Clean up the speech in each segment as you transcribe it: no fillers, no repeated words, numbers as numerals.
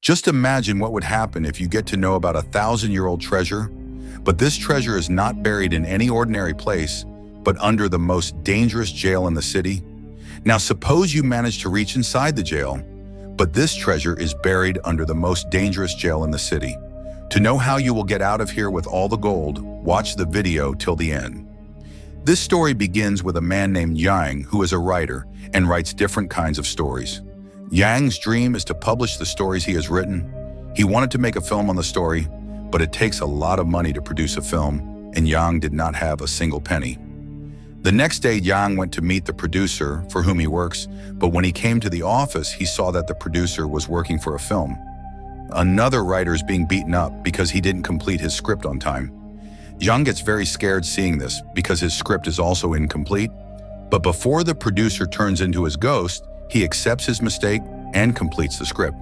Just imagine what would happen if you get to know about a 1,000-year-old treasure, but this treasure is not buried in any ordinary place, but under the most dangerous jail in the city. Now suppose you manage to reach inside the jail, but this treasure is buried under the most dangerous jail in the city. To know how you will get out of here with all the gold, watch the video till the end. This story begins with a man named Yang who is a writer and writes different kinds of stories. Yang's dream is to publish the stories he has written. He wanted to make a film on the story, but it takes a lot of money to produce a film, and Yang did not have a single penny. The next day, Yang went to meet the producer for whom he works, but when he came to the office, he saw that the producer was working for a film. Another writer is being beaten up because he didn't complete his script on time. Yang gets very scared seeing this because his script is also incomplete, but before the producer turns into his ghost, he accepts his mistake and completes the script.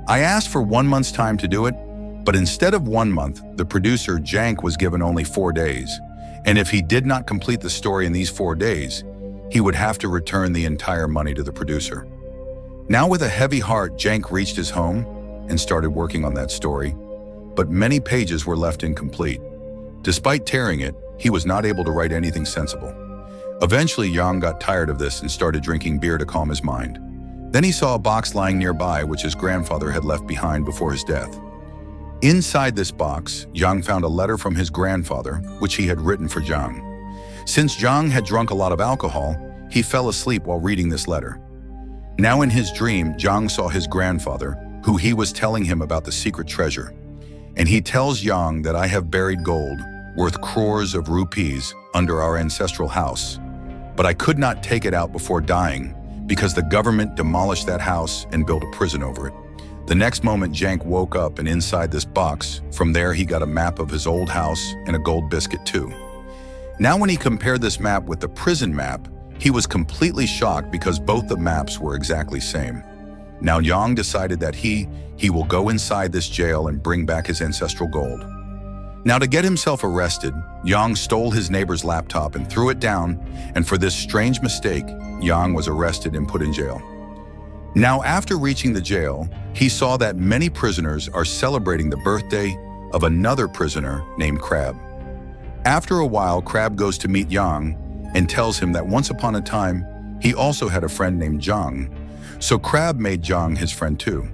I asked for 1 month's time to do it, but instead of 1 month, the producer, Jank, was given only 4 days. And if he did not complete the story in these 4 days, he would have to return the entire money to the producer. Now with a heavy heart, Jank reached his home and started working on that story, but many pages were left incomplete. Despite tearing it, he was not able to write anything sensible. Eventually, Yang got tired of this and started drinking beer to calm his mind. Then he saw a box lying nearby which his grandfather had left behind before his death. Inside this box, Yang found a letter from his grandfather, which he had written for Yang. Since Yang had drunk a lot of alcohol, he fell asleep while reading this letter. Now in his dream, Yang saw his grandfather, who he was telling him about the secret treasure. And he tells Yang that I have buried gold, worth crores of rupees, under our ancestral house. But I could not take it out before dying, because the government demolished that house and built a prison over it. The next moment, Jank woke up, and inside this box, from there he got a map of his old house and a gold biscuit too. Now when he compared this map with the prison map, he was completely shocked because both the maps were exactly same. Now Yang decided that he will go inside this jail and bring back his ancestral gold. Now to get himself arrested, Yang stole his neighbor's laptop and threw it down, and for this strange mistake, Yang was arrested and put in jail. Now after reaching the jail, he saw that many prisoners are celebrating the birthday of another prisoner named Crab. After a while, Crab goes to meet Yang and tells him that once upon a time, he also had a friend named Zhang, so Crab made Zhang his friend too.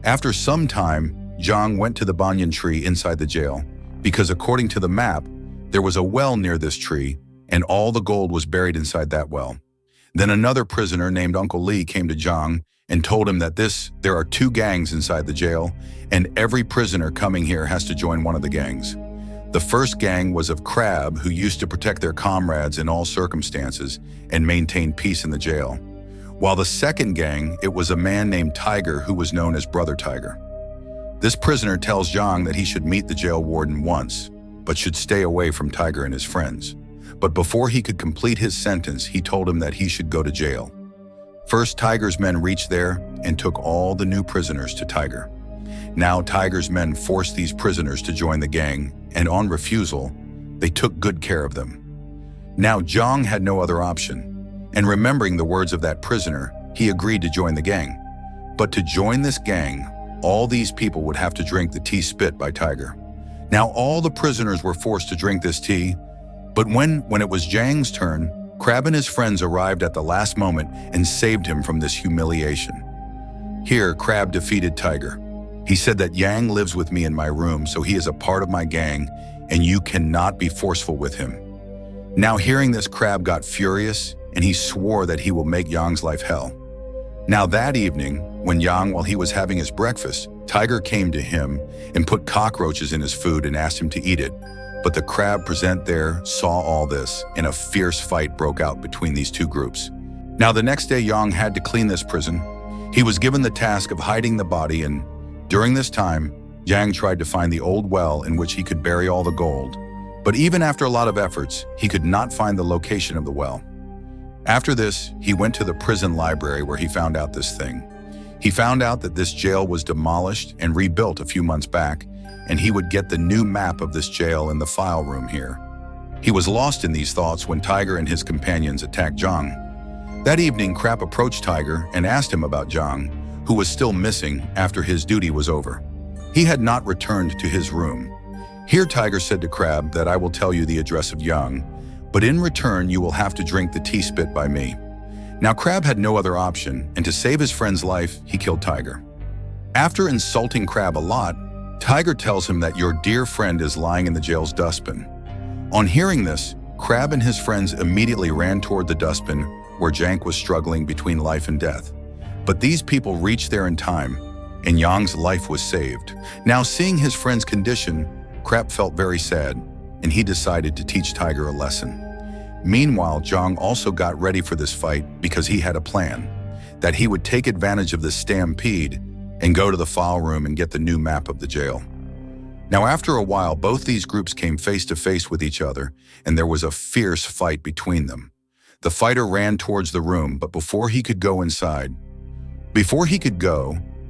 After some time, Zhang went to the banyan tree inside the jail, because according to the map, there was a well near this tree, and all the gold was buried inside that well. Then another prisoner named Uncle Lee came to Zhang and told him that there are 2 gangs inside the jail, and every prisoner coming here has to join one of the gangs. The first gang was of Crab, who used to protect their comrades in all circumstances and maintain peace in the jail. While the second gang, it was a man named Tiger who was known as Brother Tiger. This prisoner tells Zhang that he should meet the jail warden once, but should stay away from Tiger and his friends. But before he could complete his sentence, he told him that he should go to jail. First, Tiger's men reached there and took all the new prisoners to Tiger. Now Tiger's men forced these prisoners to join the gang, and on refusal, they took good care of them. Now Zhang had no other option, and remembering the words of that prisoner, he agreed to join the gang. But to join this gang, all these people would have to drink the tea spit by Tiger. Now all the prisoners were forced to drink this tea, but when it was Zhang's turn, Crab and his friends arrived at the last moment and saved him from this humiliation. Here, Crab defeated Tiger. He said that Yang lives with me in my room, so he is a part of my gang, and you cannot be forceful with him. Now hearing this, Crab got furious, and he swore that he will make Yang's life hell. Now that evening, when Yang, while he was having his breakfast, Tiger came to him and put cockroaches in his food and asked him to eat it. But the Crab present there saw all this, and a fierce fight broke out between these 2 groups. Now the next day, Yang had to clean this prison. He was given the task of hiding the body, and during this time, Yang tried to find the old well in which he could bury all the gold. But even after a lot of efforts, he could not find the location of the well. After this, he went to the prison library where he found out this thing. He found out that this jail was demolished and rebuilt a few months back, and he would get the new map of this jail in the file room here. He was lost in these thoughts when Tiger and his companions attacked Zhang. That evening, Crab approached Tiger and asked him about Zhang, who was still missing after his duty was over. He had not returned to his room. Here Tiger said to Crab that I will tell you the address of Yang, but in return you will have to drink the tea spit by me. Now Crab had no other option, and to save his friend's life, he killed Tiger. After insulting Crab a lot, Tiger tells him that your dear friend is lying in the jail's dustbin. On hearing this, Crab and his friends immediately ran toward the dustbin where Jank was struggling between life and death. But these people reached there in time, and Yang's life was saved. Now seeing his friend's condition, Crab felt very sad, and he decided to teach Tiger a lesson. Meanwhile, Zhang also got ready for this fight because he had a plan, that he would take advantage of this stampede and go to the file room and get the new map of the jail. Now after a while, both these groups came face to face with each other, and there was a fierce fight between them. The fighter ran towards the room, but before he could go,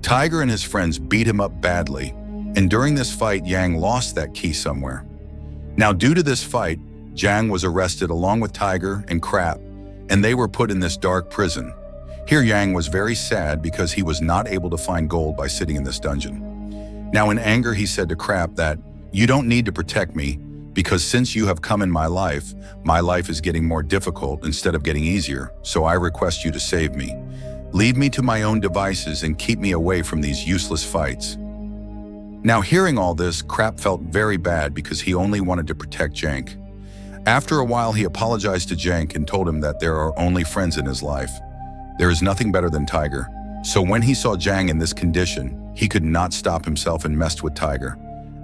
Tiger and his friends beat him up badly, and during this fight, Yang lost that key somewhere. Now due to this fight, Zhang was arrested along with Tiger and Crab, and they were put in this dark prison. Here Yang was very sad because he was not able to find gold by sitting in this dungeon. Now in anger he said to Crab that, "You don't need to protect me, because since you have come in my life is getting more difficult instead of getting easier, so I request you to save me. Leave me to my own devices and keep me away from these useless fights." Now hearing all this, Crab felt very bad because he only wanted to protect Jank. After a while he apologized to Jank and told him that there are only friends in his life. There is nothing better than Tiger. So when he saw Zhang in this condition, he could not stop himself and messed with Tiger.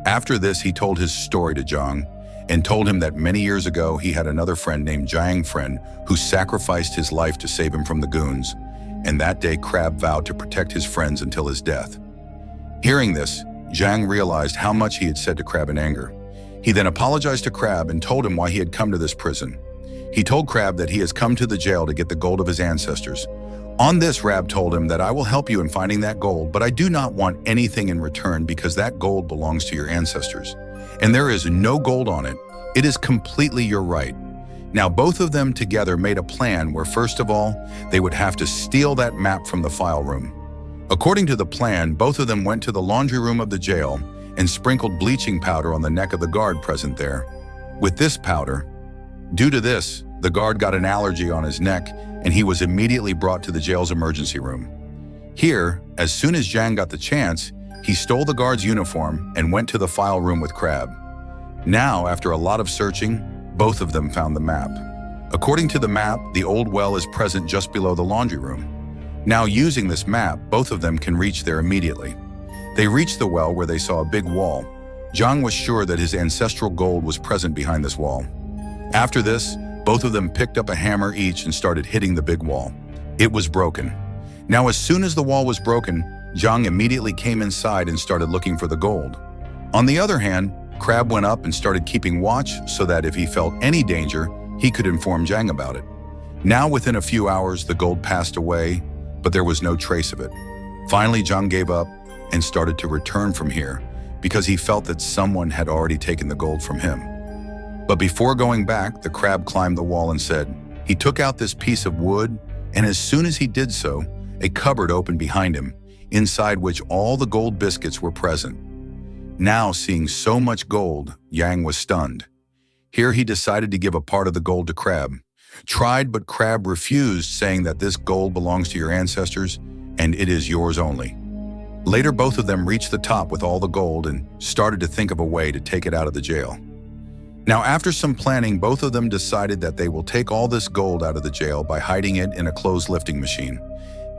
After this, he told his story to Zhang and told him that many years ago he had another friend named Zhang Friend who sacrificed his life to save him from the goons. And that day Crab vowed to protect his friends until his death. Hearing this, Zhang realized how much he had said to Crab in anger. He then apologized to Crab and told him why he had come to this prison. He told Crab that he has come to the jail to get the gold of his ancestors. On this, Rab told him that I will help you in finding that gold, but I do not want anything in return because that gold belongs to your ancestors. And there is no gold on it. It is completely your right. Now both of them together made a plan where first of all, they would have to steal that map from the file room. According to the plan, both of them went to the laundry room of the jail and sprinkled bleaching powder on the neck of the guard present there. With this powder, due to this, the guard got an allergy on his neck and he was immediately brought to the jail's emergency room. Here, as soon as Zhang got the chance, he stole the guard's uniform and went to the file room with Crab. Now, after a lot of searching, both of them found the map. According to the map, the old well is present just below the laundry room. Now using this map, both of them can reach there immediately. They reached the well where they saw a big wall. Zhang was sure that his ancestral gold was present behind this wall. After this, both of them picked up a hammer each and started hitting the big wall. It was broken. Now as soon as the wall was broken, Zhang immediately came inside and started looking for the gold. On the other hand, Crab went up and started keeping watch so that if he felt any danger, he could inform Zhang about it. Now within a few hours, the gold passed away, but there was no trace of it. Finally, Zhang gave up and started to return from here because he felt that someone had already taken the gold from him. But before going back, the Crab climbed the wall and said, he took out this piece of wood, and as soon as he did so, a cupboard opened behind him, inside which all the gold biscuits were present. Now, seeing so much gold, Yang was stunned. Here he decided to give a part of the gold to Crab. Tried, but Crab refused, saying that this gold belongs to your ancestors, and it is yours only. Later, both of them reached the top with all the gold and started to think of a way to take it out of the jail. Now, after some planning, both of them decided that they will take all this gold out of the jail by hiding it in a clothes lifting machine.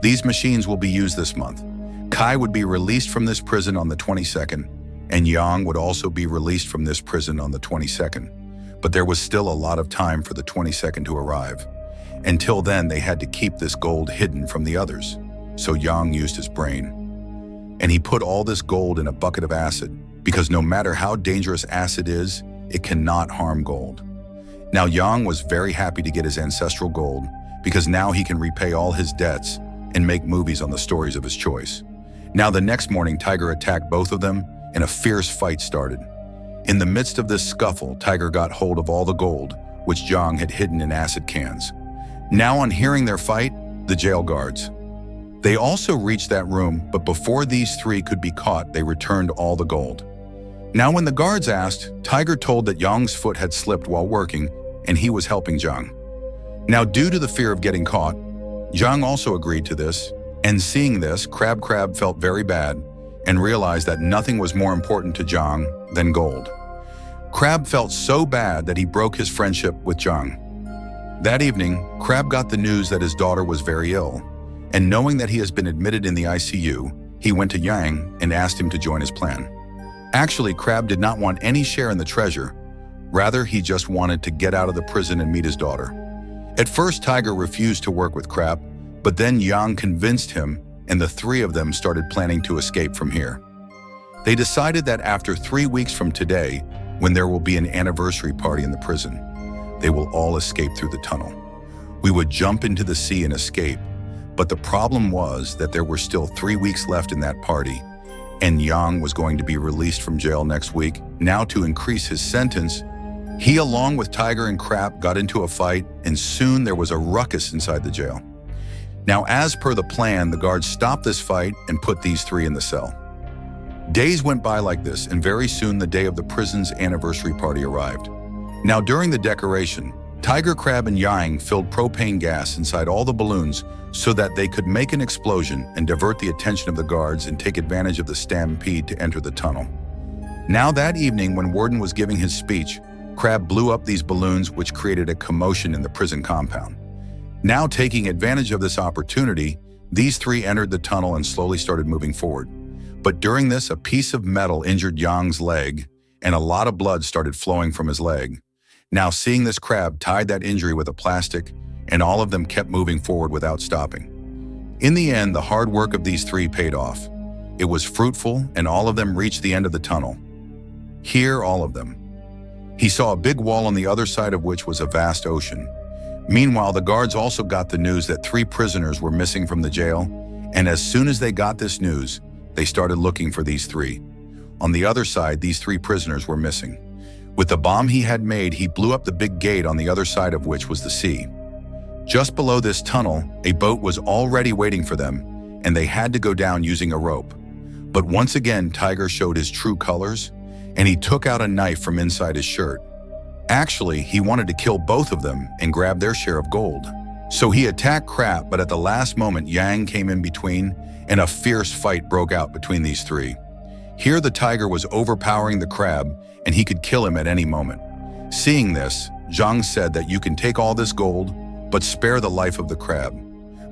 These machines will be used this month. Kai would be released from this prison on the 22nd, and Yang would also be released from this prison on the 22nd. But there was still a lot of time for the 22nd to arrive. Until then, they had to keep this gold hidden from the others. So Yang used his brain. And he put all this gold in a bucket of acid, because no matter how dangerous acid is, it cannot harm gold. Now Yang was very happy to get his ancestral gold, because now he can repay all his debts and make movies on the stories of his choice. Now the next morning, Tiger attacked both of them, and a fierce fight started. In the midst of this scuffle, Tiger got hold of all the gold, which Zhang had hidden in acid cans. Now on hearing their fight, the jail guards They also reached that room, but before these three could be caught, they returned all the gold. Now when the guards asked, Tiger told that Yang's foot had slipped while working, and he was helping Zhang. Now due to the fear of getting caught, Zhang also agreed to this, and seeing this, Crab felt very bad and realized that nothing was more important to Zhang than gold. Crab felt so bad that he broke his friendship with Zhang. That evening, Crab got the news that his daughter was very ill, and knowing that he has been admitted in the ICU, he went to Yang and asked him to join his plan. Actually, Crab did not want any share in the treasure. Rather, he just wanted to get out of the prison and meet his daughter. At first, Tiger refused to work with Crab, but then Yang convinced him, and the three of them started planning to escape from here. They decided that after 3 weeks from today, when there will be an anniversary party in the prison, they will all escape through the tunnel. We would jump into the sea and escape, but the problem was that there were still 3 weeks left in that party, and Yang was going to be released from jail next week. Now to increase his sentence, he along with Tiger and Crab got into a fight, and soon there was a ruckus inside the jail. Now as per the plan, the guards stopped this fight and put these three in the cell. Days went by like this, and very soon the day of the prison's anniversary party arrived. Now during the decoration, Tiger, Crab, and Yang filled propane gas inside all the balloons so that they could make an explosion and divert the attention of the guards and take advantage of the stampede to enter the tunnel. Now that evening, when Warden was giving his speech, Crab blew up these balloons, which created a commotion in the prison compound. Now taking advantage of this opportunity, these three entered the tunnel and slowly started moving forward. But during this, a piece of metal injured Yang's leg, and a lot of blood started flowing from his leg. Now seeing this, Crab tied that injury with a plastic, and all of them kept moving forward without stopping. In the end, the hard work of these three paid off. It was fruitful, and all of them reached the end of the tunnel. Here, all of them. He saw a big wall on the other side of which was a vast ocean. Meanwhile, the guards also got the news that 3 prisoners were missing from the jail, and as soon as they got this news, they started looking for these 3. On the other side, these 3 prisoners were missing. With the bomb he had made, he blew up the big gate on the other side of which was the sea. Just below this tunnel, a boat was already waiting for them, and they had to go down using a rope. But once again, Tiger showed his true colors, and he took out a knife from inside his shirt. Actually, he wanted to kill both of them and grab their share of gold. So he attacked Crab, but at the last moment, Yang came in between, and a fierce fight broke out between these 3. Here, the Tiger was overpowering the Crab, and he could kill him at any moment. Seeing this, Zhang said that you can take all this gold, but spare the life of the Crab.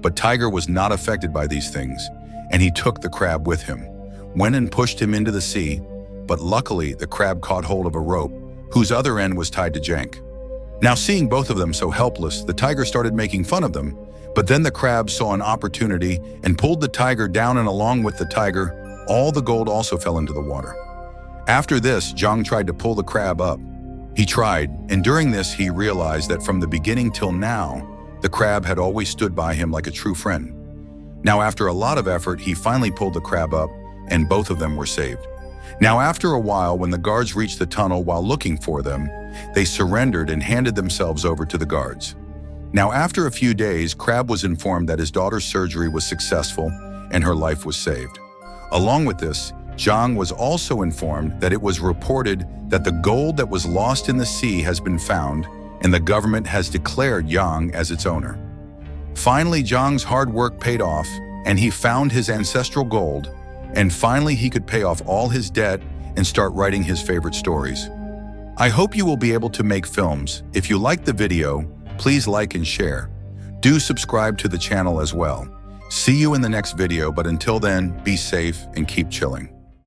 But Tiger was not affected by these things, and he took the Crab with him, went and pushed him into the sea, but luckily the Crab caught hold of a rope, whose other end was tied to Jank. Now seeing both of them so helpless, the Tiger started making fun of them, but then the Crab saw an opportunity and pulled the Tiger down, and along with the Tiger, all the gold also fell into the water. After this, Zhang tried to pull the Crab up. He tried, and during this he realized that from the beginning till now, the Crab had always stood by him like a true friend. Now after a lot of effort, he finally pulled the Crab up, and both of them were saved. Now after a while, when the guards reached the tunnel while looking for them, they surrendered and handed themselves over to the guards. Now after a few days, Crab was informed that his daughter's surgery was successful and her life was saved. Along with this, Zhang was also informed that it was reported that the gold that was lost in the sea has been found, and the government has declared Yang as its owner. Finally, Zhang's hard work paid off, and he found his ancestral gold, and finally he could pay off all his debt and start writing his favorite stories. I hope you will be able to make films. If you liked the video, please like and share. Do subscribe to the channel as well. See you in the next video, but until then, be safe and keep chilling.